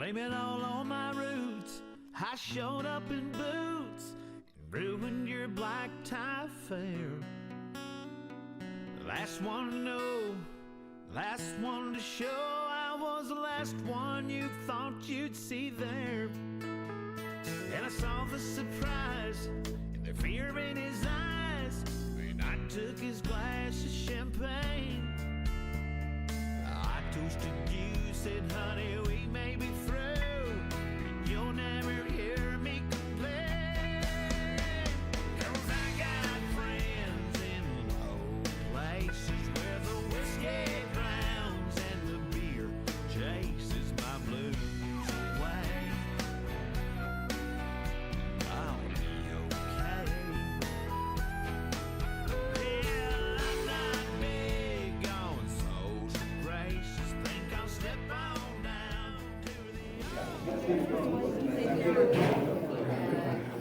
Blame it all on my roots. I showed up in boots and ruined your black tie affair. Last one to know, last one to show. I was the last one you thought you'd see there. And I saw the surprise and the fear in his eyes when I took his glass of champagne. I toasted you, said, honey, we may be through, and you'll never hear me complain. 'Cause I got friends in low places where the whiskey drowns and the beer chases my blues away. I'll be okay. Yeah, I'm not big on social gracious. Think I'll step on down to the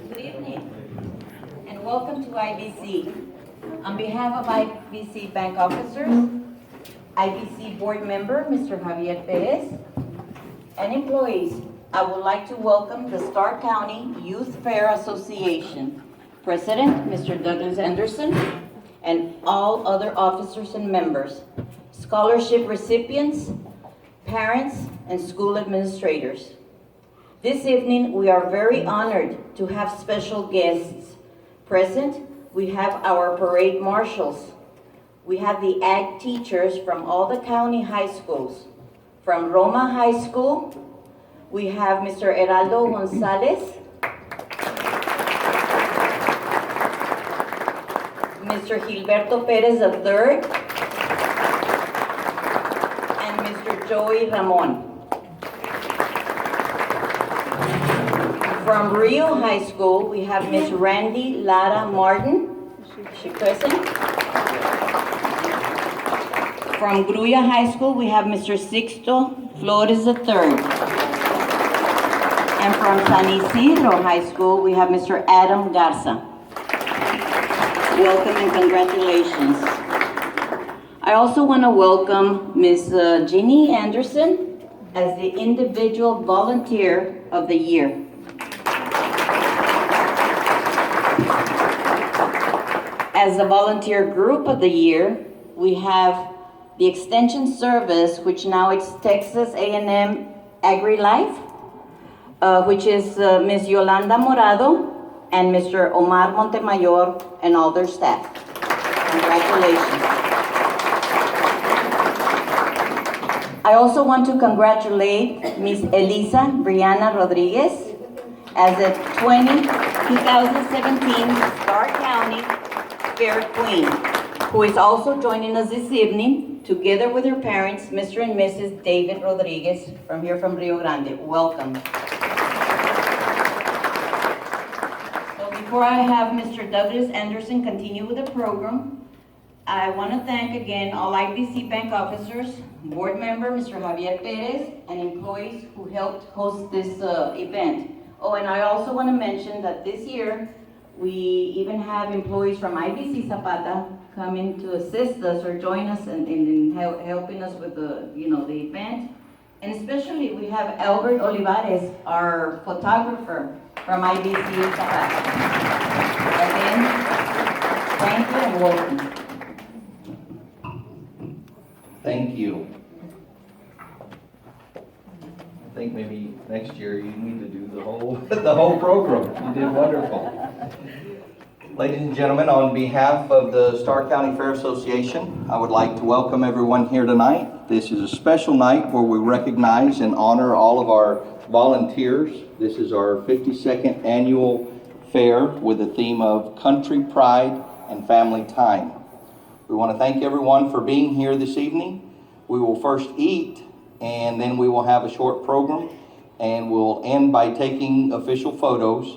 Good evening, and welcome to IBC. On behalf of IBC Bank officers, IBC board member, Mr. Javier Perez, and employees, I would like to welcome the Stark County Youth Fair Association President, Mr. Douglas Anderson, and all other officers and members, scholarship recipients, parents, and school administrators. This evening, we are very honored to have special guests. Present, we have our parade marshals. We have the ag teachers from all the county high schools. From Roma High School, we have Mr. Heraldo Gonzalez, Mr. Gilberto Perez III, and Mr. Joey Ramon. From Rio High School, we have Ms. Randy Lara Martin. Is she present? From Gruya High School, we have Mr. Sixto Flores III. And from San Isidro High School, we have Mr. Adam Garza. Welcome and congratulations. I also want to welcome Ms. Ginny Anderson as the Individual Volunteer of the Year. As the Volunteer Group of the Year, we have the Extension Service, which now it's Texas A&M Agri-Life, which is Ms. Yolanda Morado and Mr. Omar Montemayor and all their staff. Congratulations. I also want to congratulate Ms. Elisa Brianna Rodriguez as the 2017 Stark County Fair Queen, who is also joining us this evening, together with her parents, Mr. and Mrs. David Rodriguez, from here from Rio Grande. Welcome. So before I have Mr. Douglas Anderson continue with the program, I want to thank again all IBC Bank officers, board member, Mr. Javier Perez, and employees who helped host this event. Oh, and I also want to mention that this year, we even have employees from IBC Zapata coming to assist us or join us in helping us with the event. And especially we have Albert Olivares, our photographer from IBC Zapata. Again, thank you and welcome. Thank you. I think maybe next year you need to do the whole program. You did wonderful. Ladies and gentlemen, on behalf of the Stark County Fair Association, I would like to welcome everyone here tonight. This is a special night where we recognize and honor all of our volunteers. This is our 52nd annual fair with the theme of Country Pride and Family Time. We want to thank everyone for being here this evening. We will first eat, and then we will have a short program, and we'll end by taking official photos.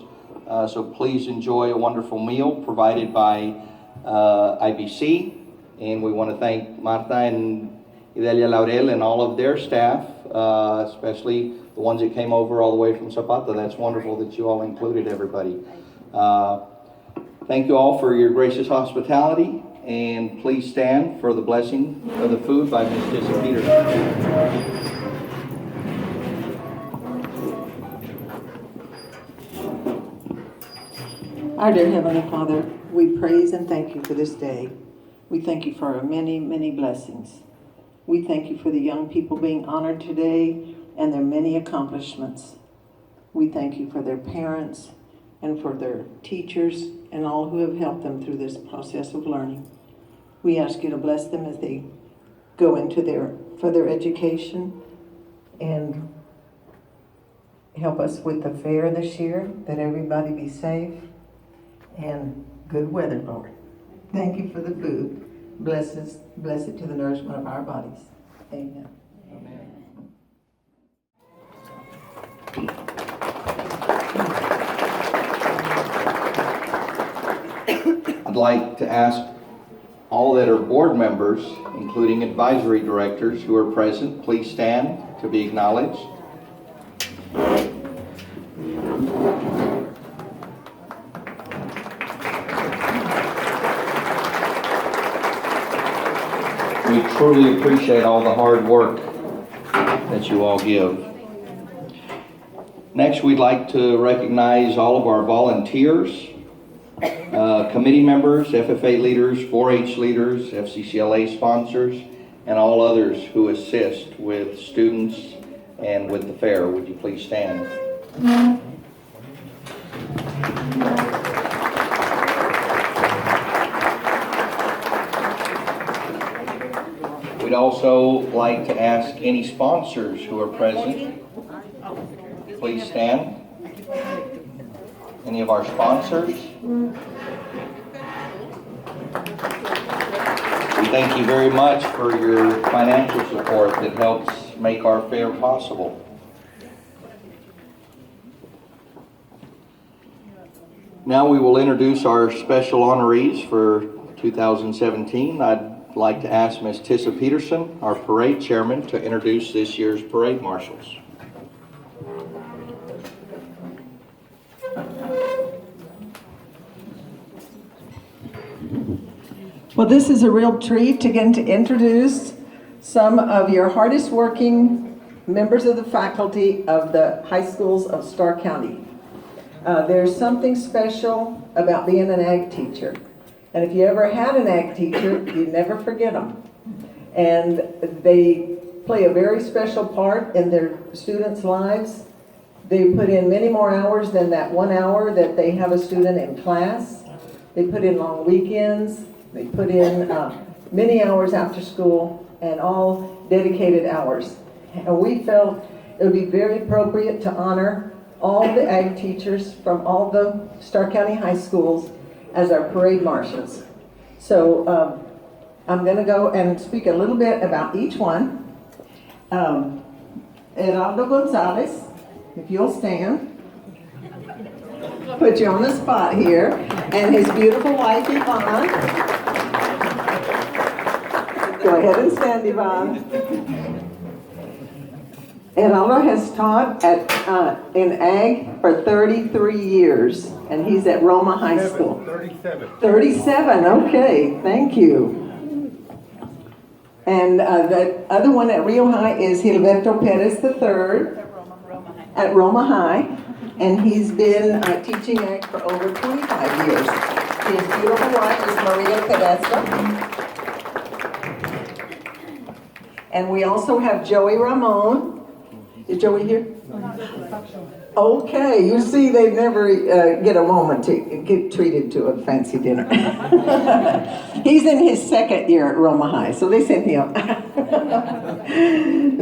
So please enjoy a wonderful meal provided by IBC, and we want to thank Marta and Idalia Laurel and all of their staff, especially the ones that came over all the way from Zapata. That's wonderful that you all included everybody. Thank you all for your gracious hospitality, and please stand for the blessing of the food by Ms. Tissa Peters. Our dear Heavenly Father, we praise and thank you for this day. We thank you for our many, many blessings. We thank you for the young people being honored today and their many accomplishments. We thank you for their parents and for their teachers and all who have helped them through this process of learning. We ask you to bless them as they go into their further education, and help us with the fair this year, that everybody be safe and good weather, Lord. Thank you for the food. Bless it to the nourishment of our bodies. Amen. I'd like to ask all that are board members, including advisory directors who are present, please stand to be acknowledged. We truly appreciate all the hard work that you all give. Next, we'd like to recognize all of our volunteers, committee members, FFA leaders, 4-H leaders, FCCLA sponsors, and all others who assist with students and with the fair. Would you please stand? We'd also like to ask any sponsors who are present, please stand. Any of our sponsors? We thank you very much for your financial support that helps make our fair possible. Now we will introduce our special honorees for 2017. I'd like to ask Ms. Tissa Peterson, our parade chairman, to introduce this year's parade marshals. Well, this is a real treat again to introduce some of your hardest working members of the faculty of the high schools of Starr County. There's something special about being an ag teacher. And if you ever had an ag teacher, you never forget them. And they play a very special part in their students' lives. They put in many more hours than that 1 hour that they have a student in class. They put in long weekends. They put in many hours after school, and all dedicated hours. And we felt it would be very appropriate to honor all the ag teachers from all the Starr County high schools as our parade marshals. So I'm going to go and speak a little bit about each one. Geraldo Gonzalez, if you'll stand. Put you on the spot here. And his beautiful wife, Yvonne. Go ahead and stand, Yvonne. Geraldo has taught in ag for 33 years, and he's at Roma High School. 37. 37, okay, thank you. And the other one at Rio High is Gilberto Perez III at Roma High, and he's been teaching ag for over 25 years. His beautiful wife is Maria Teresa. And we also have Joey Ramon. Is Joey here? Okay, you see they never get a moment to get treated to a fancy dinner. He's in his second year at Roma High, so they sent him.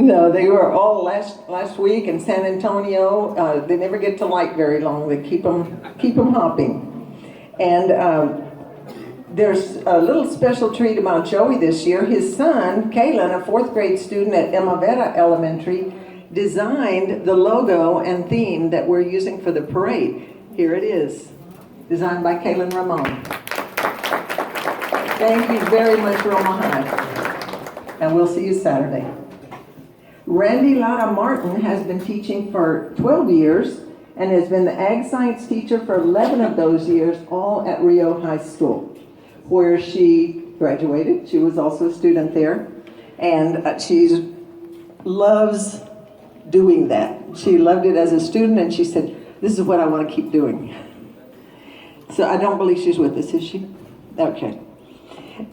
No, they were all last week in San Antonio. They never get to light very long. They keep them hopping. And there's a little special treat about Joey this year. His son, Kalen, a 4th grade student at Emma Vera Elementary, designed the logo and theme that we're using for the parade. Here it is, designed by Kalen Ramon. Thank you very much, Roma High. And we'll see you Saturday. Randy Lara Martin has been teaching for 12 years and has been the ag science teacher for 11 of those years, all at Rio High School, where she graduated. She was also a student there, and she loves doing that. She loved it as a student, and she said, this is what I want to keep doing. So I don't believe she's with us, is she? Okay.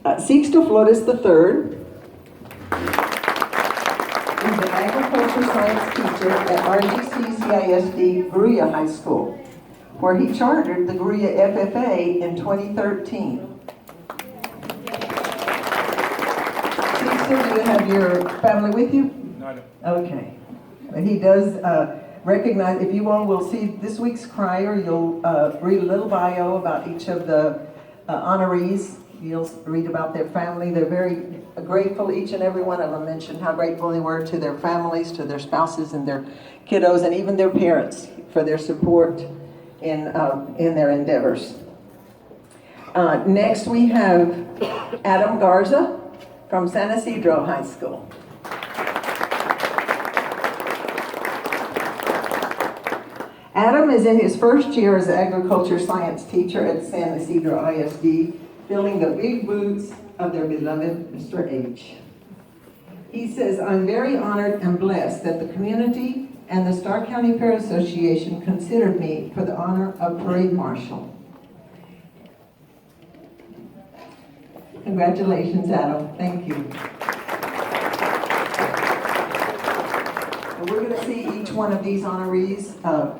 Sixto Flores III is an agriculture science teacher at RGC CISD Gruya High School, where he chartered the Gruya FFA in 2013. Sixto, do you have your family with you? No, I don't. Okay. But he does recognize, if you all will see this week's crier, you'll read a little bio about each of the honorees. You'll read about their family. They're very grateful. Each and every one of them mentioned how grateful they were to their families, to their spouses and their kiddos, and even their parents for their support in their endeavors. Next we have Adam Garza from San Isidro High School. Adam is in his first year as an agriculture science teacher at San Isidro ISD, filling the big boots of their beloved Mr. H. He says, I'm very honored and blessed that the community and the Starr County Fair Association considered me for the honor of Parade Marshal. Congratulations, Adam. Thank you. And we're going to see each one of these honorees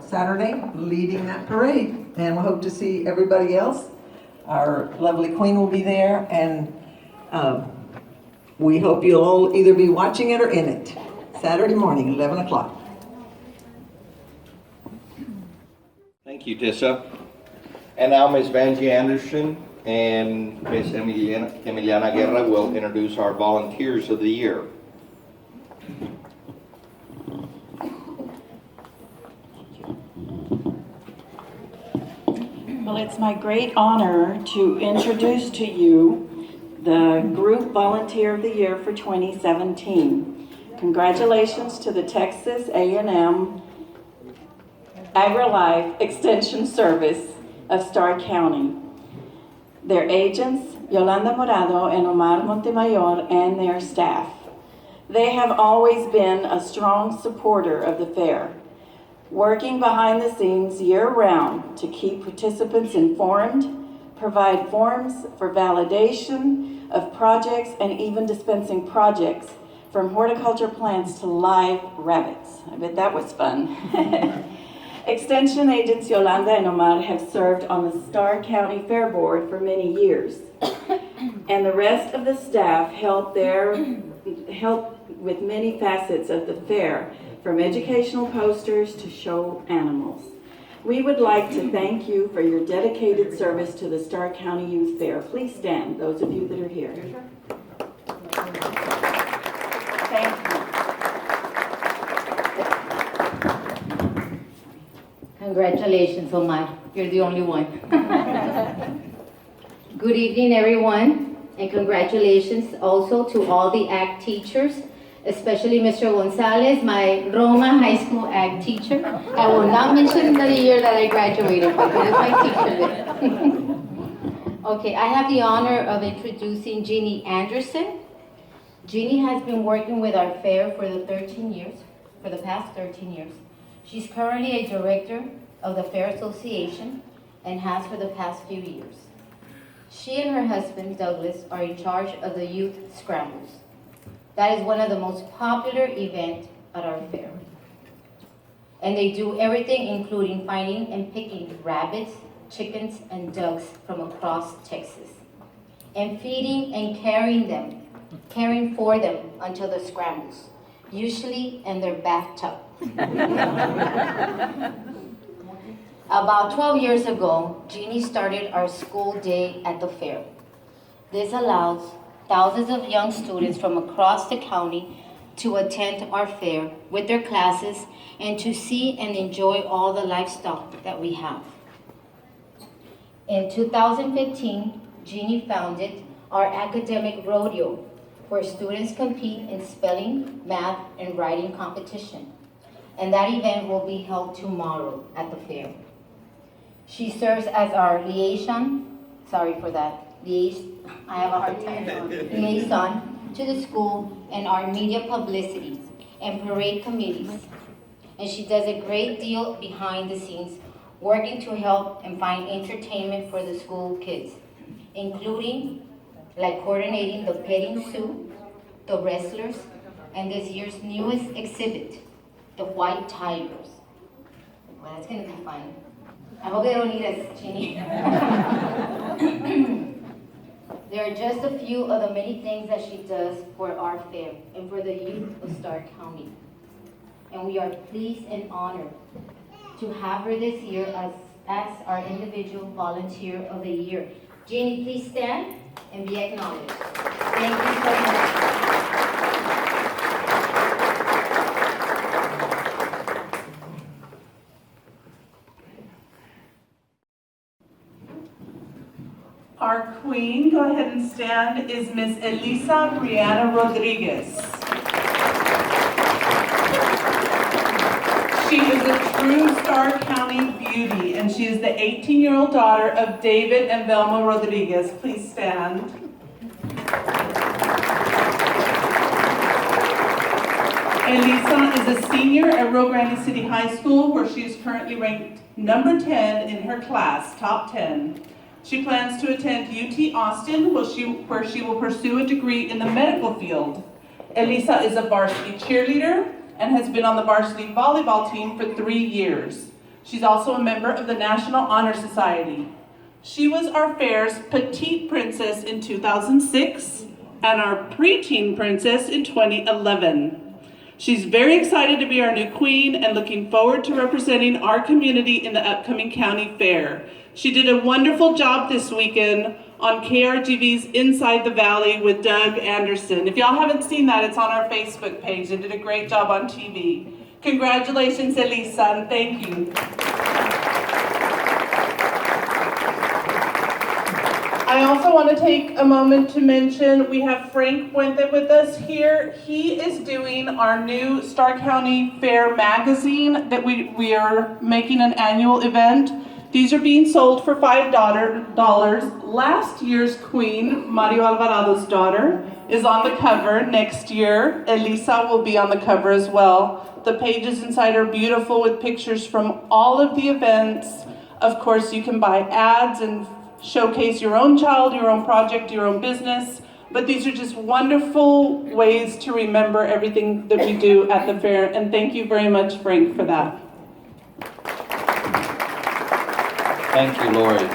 Saturday leading that parade. And we hope to see everybody else. Our lovely queen will be there, and we hope you'll all either be watching it or in it. Saturday morning, 11 o'clock. Thank you, Tessa. And now Ms. Vanjie Anderson and Ms. Emiliana Guerra will introduce our volunteers of the year. Well, it's my great honor to introduce to you the Group Volunteer of the Year for 2017. Congratulations to the Texas A&M AgriLife Extension Service of Starr County, their agents, Yolanda Morado and Omar Montemayor, and their staff. They have always been a strong supporter of the fair, working behind the scenes year-round to keep participants informed, provide forms for validation of projects, and even dispensing projects from horticulture plants to live rabbits. I bet that was fun. Extension agents Yolanda and Omar have served on the Starr County Fair Board for many years, and the rest of the staff help with many facets of the fair, from educational posters to show animals. We would like to thank you for your dedicated service to the Starr County Youth Fair. Please stand, those of you that are here. Thank you. Congratulations, Omar. You're the only one. Good evening, everyone, and congratulations also to all the ag teachers, especially Mr. Gonzalez, my Roma High School ag teacher. I will not mention the year that I graduated, but he was my teacher there. Okay, I have the honor of introducing Jeannie Anderson. Jeannie has been working with our fair for the past 13 years. She's currently a director of the Fair Association and has for the past few years. She and her husband, Douglas, are in charge of the Youth Scrambles. That is one of the most popular events at our fair. And they do everything including finding and picking rabbits, chickens, and ducks from across Texas, and feeding and caring for them until the scrambles, usually in their bathtub. About 12 years ago, Jeannie started our school day at the fair. This allows thousands of young students from across the county to attend our fair with their classes and to see and enjoy all the livestock that we have. In 2015, Jeannie founded our academic rodeo, where students compete in spelling, math, and writing competition. And that event will be held tomorrow at the fair. She serves as our liaison to the school and our media publicity and parade committees. And she does a great deal behind the scenes working to help and find entertainment for the school kids, including like coordinating the petting zoo, the wrestlers, and this year's newest exhibit, the white tigers. Well, that's gonna be fun. I hope they don't need us, Chini. There are just a few of the many things that she does for our fair and for the youth of Starr County. And we are pleased and honored to have her this year as our individual volunteer of the year. Jeannie, please stand and be acknowledged. Thank you so much. Our queen, go ahead and stand, is Miss Elisa Brianna Rodriguez. She is a true Starr County beauty, and she is the 18-year-old daughter of David and Velma Rodriguez. Please stand. Elisa is a senior at Rio Grande City High School, where she is currently ranked number 10 in her class, top 10. She plans to attend UT Austin, where she will pursue a degree in the medical field. Elisa is a varsity cheerleader and has been on the varsity volleyball team for 3 years. She's also a member of the National Honor Society. She was our fair's petite princess in 2006 and our preteen princess in 2011. She's very excited to be our new queen and looking forward to representing our community in the upcoming county fair. She did a wonderful job this weekend on KRGV's Inside the Valley with Doug Anderson. If y'all haven't seen that, it's on our Facebook page. They did a great job on TV. Congratulations, Elisa, and thank you. I also want to take a moment to mention we have Frank Puente with us here. He is doing our new Starr County Fair magazine that we are making an annual event. These are being sold for $5. Last year's queen, Mario Alvarado's daughter, is on the cover. Next year, Elisa will be on the cover as well. The pages inside are beautiful with pictures from all of the events. Of course, you can buy ads and showcase your own child, your own project, your own business. But these are just wonderful ways to remember everything that we do at the fair. And thank you very much, Frank, for that. Thank you, Lori.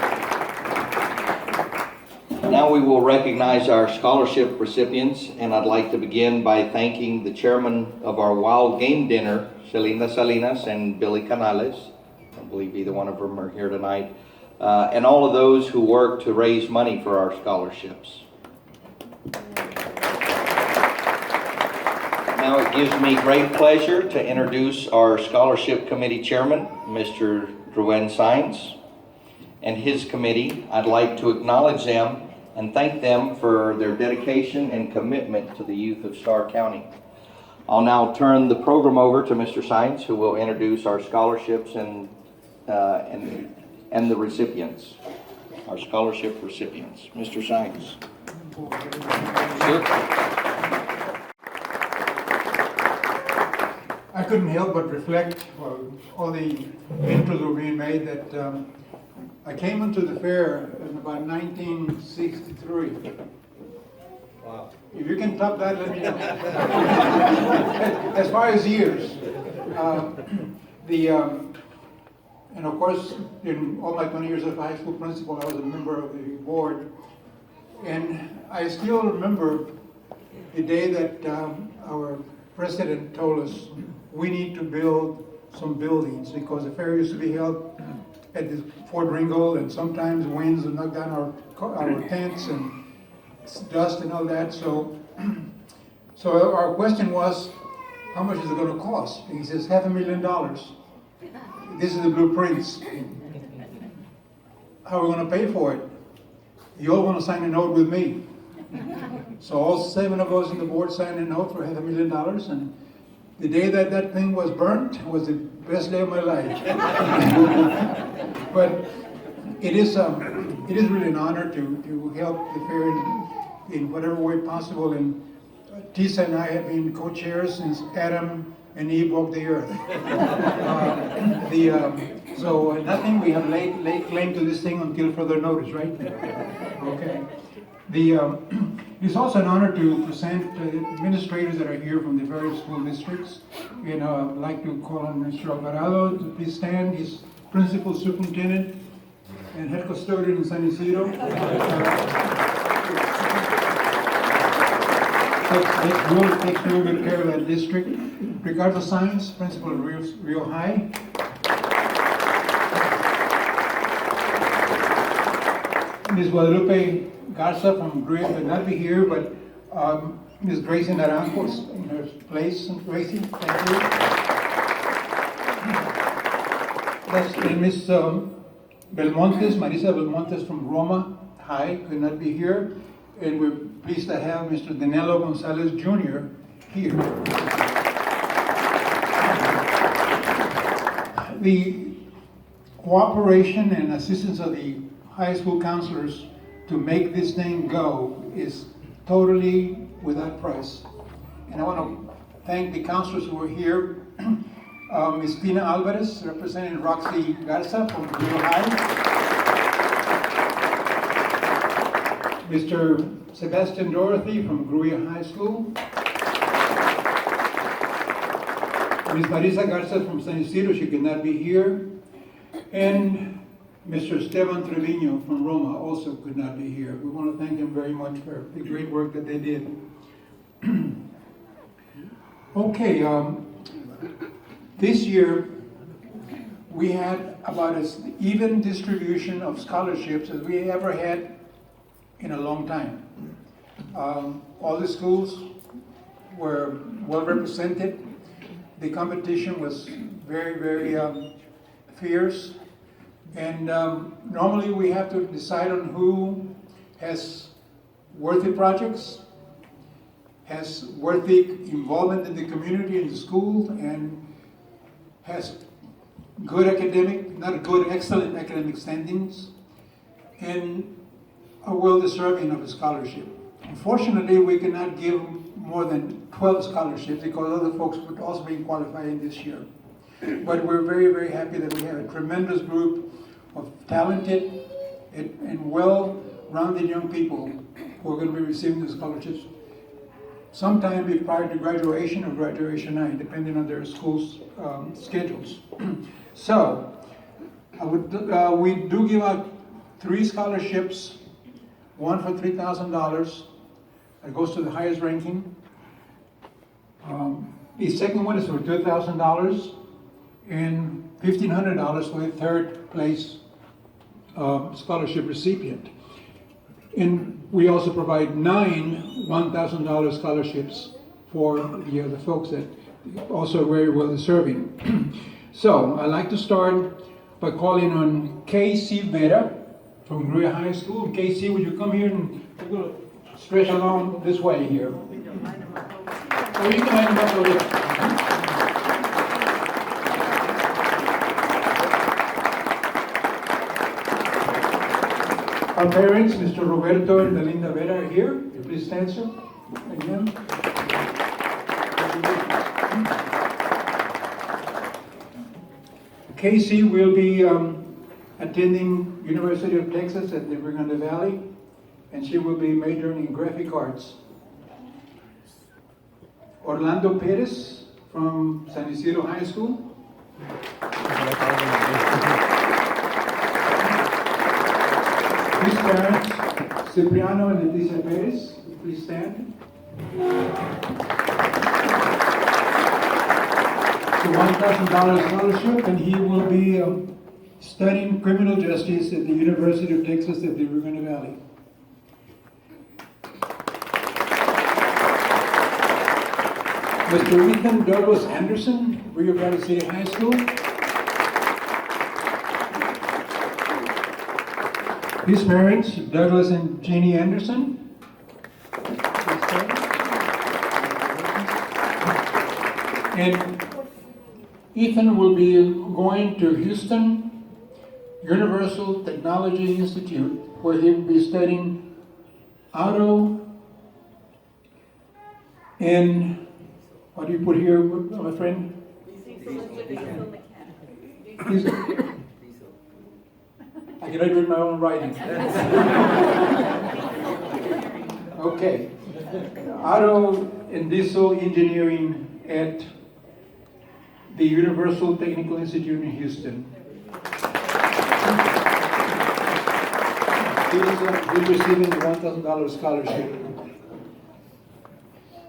Now we will recognize our scholarship recipients, and I'd like to begin by thanking the chairman of our Wild Game Dinner, Selena Salinas and Billy Canales. I believe either one of them are here tonight. And all of those who work to raise money for our scholarships. Now it gives me great pleasure to introduce our scholarship committee chairman, Mr. Druen Sainz, and his committee. I'd like to acknowledge them and thank them for their dedication and commitment to the youth of Starr County. I'll now turn the program over to Mr. Sainz, who will introduce our scholarships and the recipients, our scholarship recipients. Mr. Sainz. Sure. I couldn't help but reflect while all the intros were being made that I came into the fair in about 1963. Wow. If you can top that, let me know. As far as years. And of course, in all my 20 years as a high school principal, I was a member of the board. And I still remember the day that our president told us we need to build some buildings because the fair used to be held at the Fort Ringgold, and sometimes winds would knock down our tents and dust and all that. So our question was, how much is it going to cost? And he says, $500,000. This is the blueprints. How are we going to pay for it? You all want to sign a note with me. So all 7 of us in the board signed a note for $500,000, and the day that that thing was burnt was the best day of my life. But it is really an honor to help the fair in whatever way possible. And Tisa and I have been co-chairs since Adam and Eve walked the earth. So nothing, we have laid claim to this thing until further notice, right? Okay. It's also an honor to present administrators that are here from the various school districts. You know, I'd like to call on Mr. Alvarado to please stand. He's principal superintendent and head custodian in San Isidro. Takes real good care of that district. Ricardo Sainz, principal of Rio High. Ms. Guadalupe Garza from Gruya could not be here, but Ms. Gracie Naranjo is in her place. Gracie, thank you. That's Ms. Belmontes, Marisa Belmontes from Roma High could not be here. And we're pleased to have Mr. Danilo Gonzalez Jr. here. The cooperation and assistance of the high school counselors to make this thing go is totally without price. And I want to thank the counselors who are here. Ms. Tina Alvarez, representing Roxy Garza from Rio High. Mr. Sebastian Dorothy from Gruya High School. Ms. Marisa Garza from San Isidro, she could not be here. And Mr. Esteban Trevino from Roma also could not be here. We want to thank them very much for the great work that they did. Okay, this year we had about as even distribution of scholarships as we ever had in a long time. All the schools were well represented. The competition was very, very fierce. And normally we have to decide on who has worthy projects, has worthy involvement in the community, in the school, and has good academic, not good, excellent academic standings, and are well deserving of a scholarship. Unfortunately, we cannot give more than 12 scholarships because other folks would also be qualifying this year. But we're very, very happy that we have a tremendous group of talented and well-rounded young people who are going to be receiving the scholarships sometime prior to graduation or graduation night, depending on their school's schedules. So, we do give out 3 scholarships, one for $3,000. That goes to the highest ranking. The second one is for $2,000 and $1,500 for the third place scholarship recipient. And we also provide 9 $1,000 scholarships for the other folks that also very well deserving. So I'd like to start by calling on Casey Vera from Gruya High School. Casey, would you come here and we're going to stretch along this way here. Or you can line them up over there. Our parents, Mr. Roberto and Belinda Vera, are here. Please stand, sir. Again. Casey will be attending University of Texas at the Rio Grande Valley, and she will be majoring in graphic arts. Orlando Perez from San Isidro High School. His parents, Cipriano and Leticia Perez, please stand. It's a $1,000 scholarship, and he will be studying criminal justice at the University of Texas at the Rio Grande Valley. Mr. Ethan Douglas Anderson, Rio Grande City High School. His parents, Douglas and Jeannie Anderson. And Ethan will be going to Houston Universal Technology Institute, where he will be studying auto and, what do you put here, my friend? I cannot read my own writing. Okay. Auto and Diesel Engineering at the Universal Technical Institute in Houston. He's receiving a $1,000 scholarship.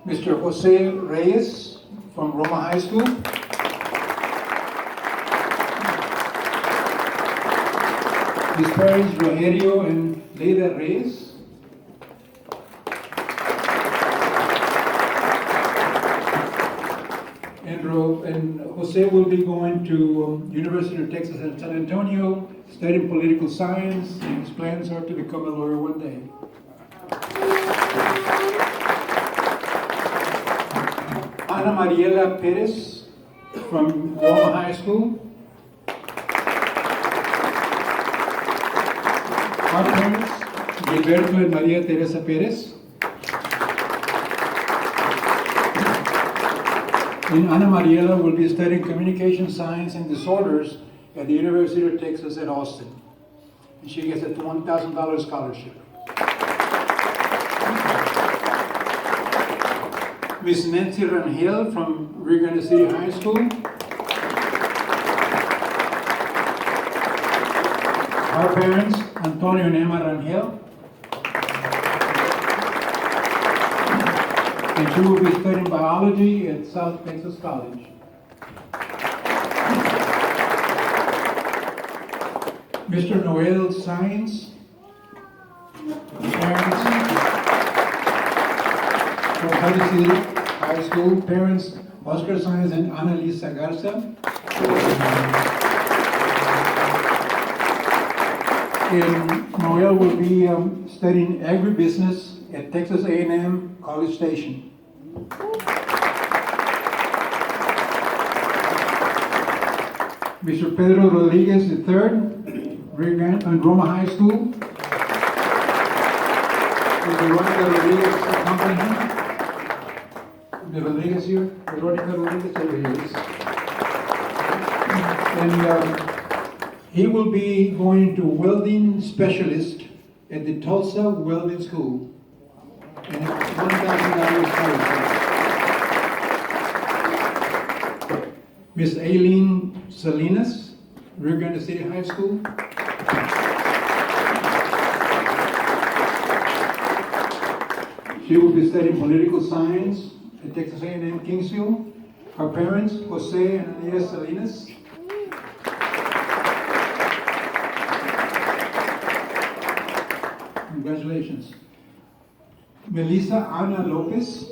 Mr. Jose Reyes from Roma High School. His parents, Rogerio and Leida Reyes. And Jose will be going to University of Texas at San Antonio, studying political science, and his plans are to become a lawyer one day. Ana Mariela Perez from Roma High School. Our parents, Gilberto and Maria Teresa Perez. And Ana Mariela will be studying communication science and disorders at the University of Texas at Austin. And she gets a $1,000 scholarship. Miss Nancy Rangel from Rio Grande City High School. Our parents, Antonio and Emma Rangel. And she will be studying biology at South Texas College. Mr. Noel Science, parents from Kansas City High School, parents Oscar Science and Annalisa Garza. And Noel will be studying agribusiness at Texas A&M College Station. Mr. Pedro Rodriguez III, Roma High School. Is Veronica Rodriguez accompanying him? The Rodriguez here? Veronica Rodriguez, there he is. And he will be going to welding specialist at the Tulsa Welding School. And it's $1,000 scholarship. Miss Aileen Salinas, Rio Grande City High School. She will be studying political science at Texas A&M Kingsville. Her parents, Jose and Anita Salinas. Congratulations. Melissa Ana Lopez,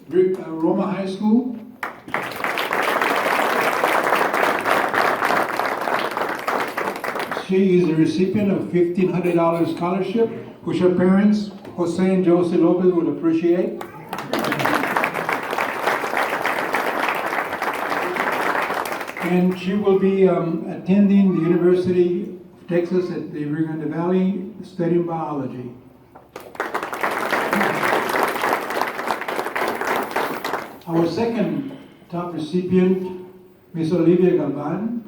Roma High School. She is a recipient of $1,500 scholarship, which her parents, Jose and Josie Lopez, would appreciate. And she will be attending the University of Texas at the Rio Grande Valley, studying biology. Our second top recipient, Miss Olivia Galvan.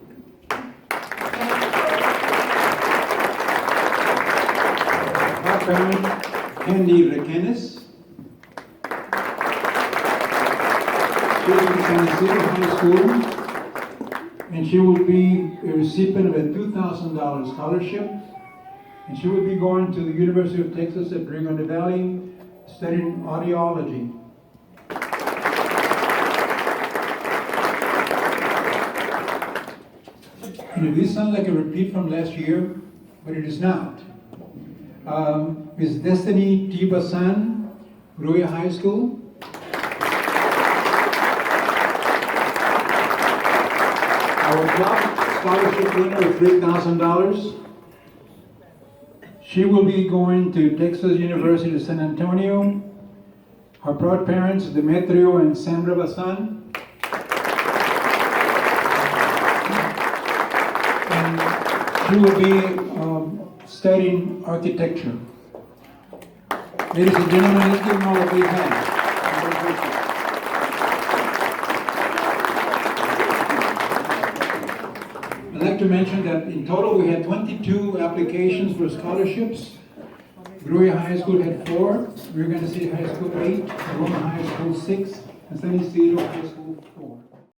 Her parent, Candy Requenes. She is in San Diego High School, and she will be a recipient of a $2,000 scholarship. And she will be going to the University of Texas at Rio Grande Valley, studying audiology. And this sounds like a repeat from last year, but it is not. Ms. Destiny T. Basan, Ruya High School. Our top scholarship winner of $3,000. She will be going to Texas University of San Antonio. Her proud parents, Demetrio and Sandra Basan. And she will be studying architecture. Ladies and gentlemen, let's give them all a big hand. like to mention that in total we had 22 applications for scholarships. Gruya High School had 4, Rio Grande City High School 8, Roma High School 6, and San Isidro High School 4.